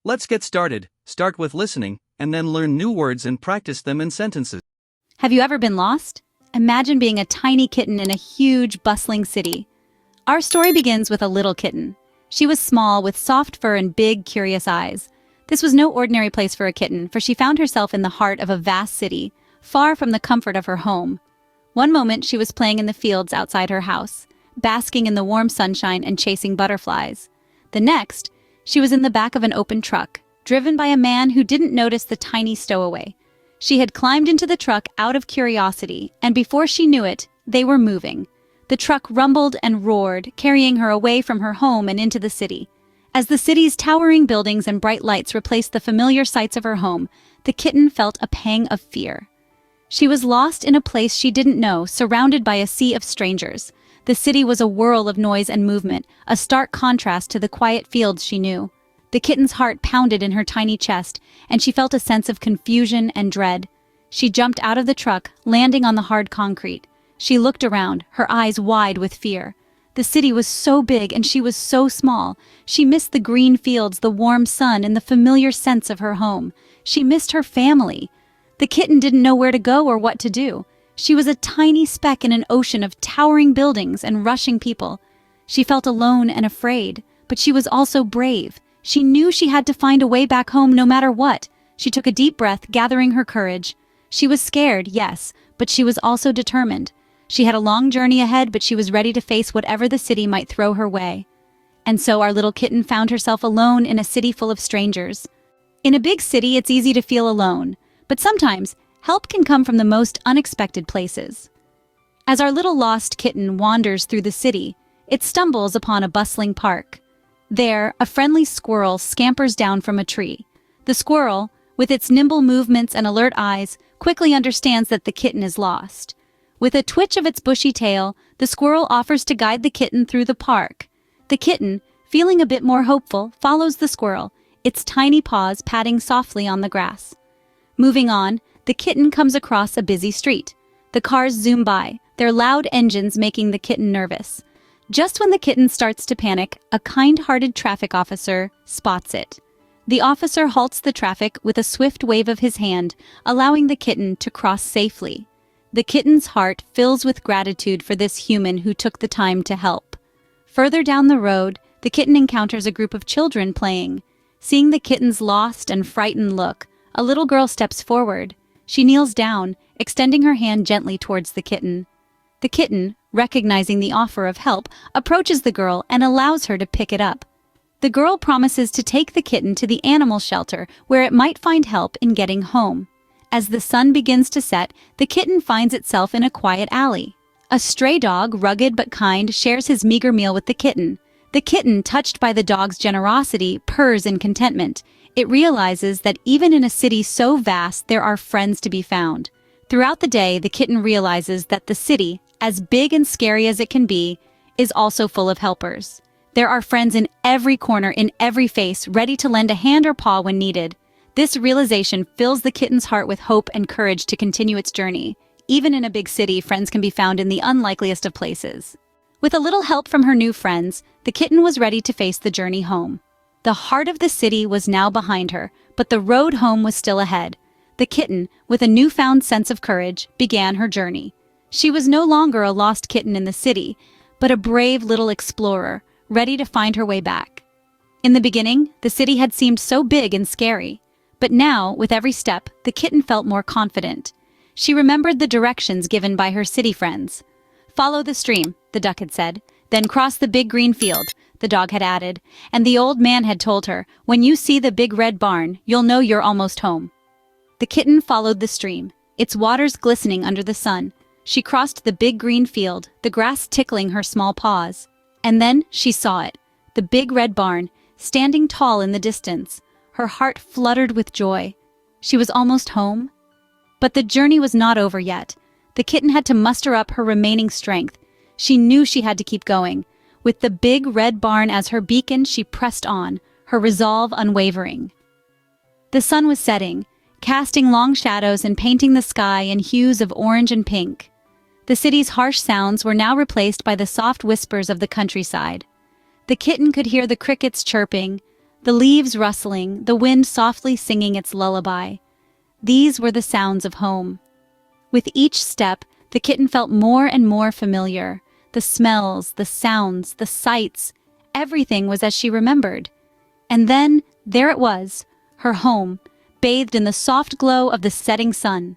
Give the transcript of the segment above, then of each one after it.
Let's get started. Start with listening, and then learn new words and practice them in sentences. Have you ever been lost? Imagine being a tiny kitten in a huge, bustling city. Our story begins with a little kitten. She was small, with soft fur and big, curious eyes. This was no ordinary place for a kitten, for she found herself in the heart of a vast city, far from the comfort of her home. One moment she was playing in the fields outside her house, basking in the warm sunshine and chasing butterflies. The next, she was in the back of an open truck, driven by a man who didn't notice the tiny stowaway. She had climbed into the truck out of curiosity, and before she knew it, they were moving. The truck rumbled and roared, carrying her away from her home and into the city. As the city's towering buildings and bright lights replaced the familiar sights of her home, the kitten felt a pang of fear. She was lost in a place she didn't know, surrounded by a sea of strangers. The city was a whirl of noise and movement, a stark contrast to the quiet fields she knew. The kitten's heart pounded in her tiny chest, and she felt a sense of confusion and dread. She jumped out of the truck, landing on the hard concrete. She looked around, her eyes wide with fear. The city was so big and she was so small. She missed the green fields, the warm sun, and the familiar sense of her home. She missed her family. The kitten didn't know where to go or what to do. She was a tiny speck in an ocean of towering buildings and rushing people. She felt alone and afraid, but she was also brave. She knew she had to find a way back home no matter what. She took a deep breath, gathering her courage. She was scared, yes, but she was also determined. She had a long journey ahead, but she was ready to face whatever the city might throw her way. And so our little kitten found herself alone in a city full of strangers. In a big city, it's easy to feel alone, but sometimes help can come from the most unexpected places. As our little lost kitten wanders through the city, it stumbles upon a bustling park. There, a friendly squirrel scampers down from a tree. The squirrel, with its nimble movements and alert eyes, quickly understands that the kitten is lost. With a twitch of its bushy tail, the squirrel offers to guide the kitten through the park. The kitten, feeling a bit more hopeful, follows the squirrel, its tiny paws patting softly on the grass. Moving on, the kitten comes across a busy street. The cars zoom by, their loud engines making the kitten nervous. Just when the kitten starts to panic, a kind-hearted traffic officer spots it. The officer halts the traffic with a swift wave of his hand, allowing the kitten to cross safely. The kitten's heart fills with gratitude for this human who took the time to help. Further down the road, the kitten encounters a group of children playing. Seeing the kitten's lost and frightened look, a little girl steps forward. She kneels down, extending her hand gently towards the kitten. The kitten, recognizing the offer of help, approaches the girl and allows her to pick it up. The girl promises to take the kitten to the animal shelter where it might find help in getting home. As the sun begins to set, the kitten finds itself in a quiet alley. A stray dog, rugged but kind, shares his meager meal with the kitten. The kitten, touched by the dog's generosity, purrs in contentment. It realizes that even in a city so vast, there are friends to be found. Throughout the day, the kitten realizes that the city, as big and scary as it can be, is also full of helpers. There are friends in every corner, in every face, ready to lend a hand or paw when needed. This realization fills the kitten's heart with hope and courage to continue its journey. Even in a big city, friends can be found in the unlikeliest of places. With a little help from her new friends, the kitten was ready to face the journey home. The heart of the city was now behind her, but the road home was still ahead. The kitten, with a newfound sense of courage, began her journey. She was no longer a lost kitten in the city, but a brave little explorer, ready to find her way back. In the beginning, the city had seemed so big and scary, but now, with every step, the kitten felt more confident. She remembered the directions given by her city friends. "Follow the stream," the duck had said, "then cross the big green field," the dog had added, and the old man had told her, "When you see the big red barn, you'll know you're almost home." The kitten followed the stream, its waters glistening under the sun. She crossed the big green field, the grass tickling her small paws. And then she saw it, the big red barn, standing tall in the distance. Her heart fluttered with joy. She was almost home. But the journey was not over yet. The kitten had to muster up her remaining strength. She knew she had to keep going. With the big red barn as her beacon, she pressed on, her resolve unwavering. The sun was setting, casting long shadows and painting the sky in hues of orange and pink. The city's harsh sounds were now replaced by the soft whispers of the countryside. The kitten could hear the crickets chirping, The leaves rustling, the wind softly singing its lullaby. These were the sounds of home. With each step, the kitten felt more and more familiar. The smells, the sounds, the sights, everything was as she remembered. And then, there it was, her home, bathed in the soft glow of the setting sun.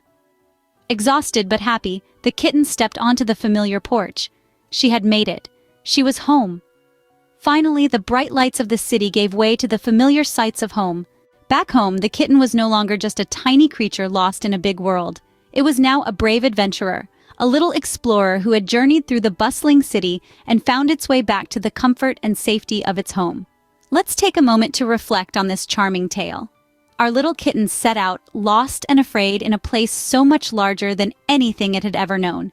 Exhausted but happy, the kitten stepped onto the familiar porch. She had made it. She was home. Finally, the bright lights of the city gave way to the familiar sights of home. Back home, the kitten was no longer just a tiny creature lost in a big world. It was now a brave adventurer, a little explorer who had journeyed through the bustling city and found its way back to the comfort and safety of its home. Let's take a moment to reflect on this charming tale. Our little kitten set out, lost and afraid, in a place so much larger than anything it had ever known.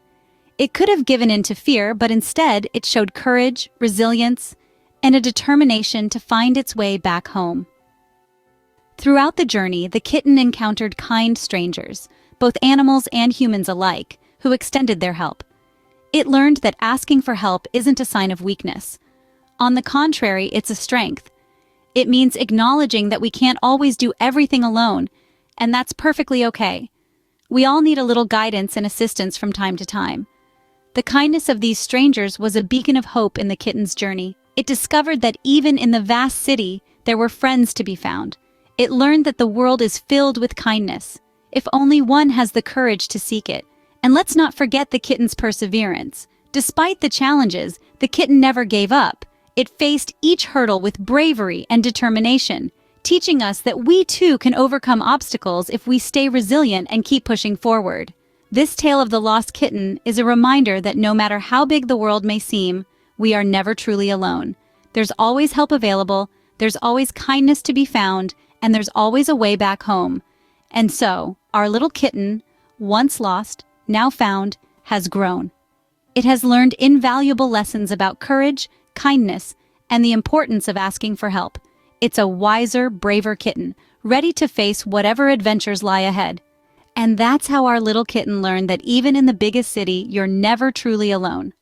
It could have given in to fear, but instead it showed courage, resilience, and a determination to find its way back home. Throughout the journey, the kitten encountered kind strangers, both animals and humans alike, who extended their help. It learned that asking for help isn't a sign of weakness. On the contrary, it's a strength. It means acknowledging that we can't always do everything alone, and that's perfectly okay. We all need a little guidance and assistance from time to time. The kindness of these strangers was a beacon of hope in the kitten's journey. It discovered that even in the vast city, there were friends to be found. It learned that the world is filled with kindness, if only one has the courage to seek it. And let's not forget the kitten's perseverance. Despite the challenges, the kitten never gave up. It faced each hurdle with bravery and determination, teaching us that we too can overcome obstacles if we stay resilient and keep pushing forward. This tale of the lost kitten is a reminder that no matter how big the world may seem, we are never truly alone. There's always help available, there's always kindness to be found, and there's always a way back home. And so, our little kitten, once lost, now found, has grown. It has learned invaluable lessons about courage, kindness, and the importance of asking for help. It's a wiser, braver kitten, ready to face whatever adventures lie ahead. And that's how our little kitten learned that even in the biggest city, you're never truly alone.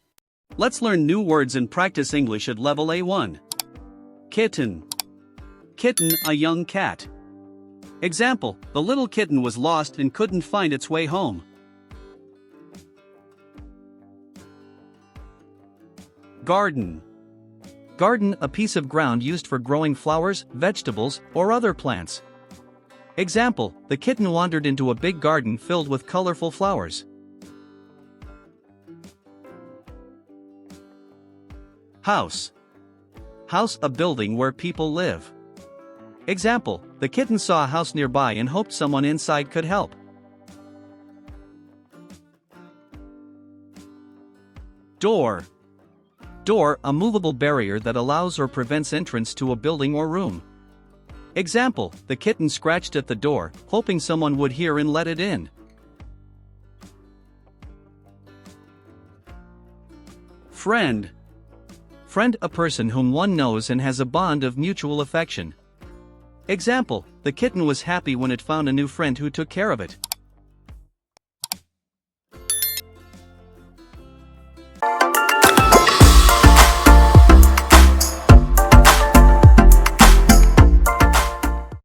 Let's learn new words and practice English at level A1. Kitten. Kitten, a young cat. Example, the little kitten was lost and couldn't find its way home. Garden. Garden, a piece of ground used for growing flowers, vegetables, or other plants. Example, the kitten wandered into a big garden filled with colorful flowers. House. House, a building where people live. Example, the kitten saw a house nearby and hoped someone inside could help. Door. Door, a movable barrier that allows or prevents entrance to a building or room. Example, the kitten scratched at the door, hoping someone would hear and let it in. Friend. Friend, a person whom one knows and has a bond of mutual affection. Example, the kitten was happy when it found a new friend who took care of it.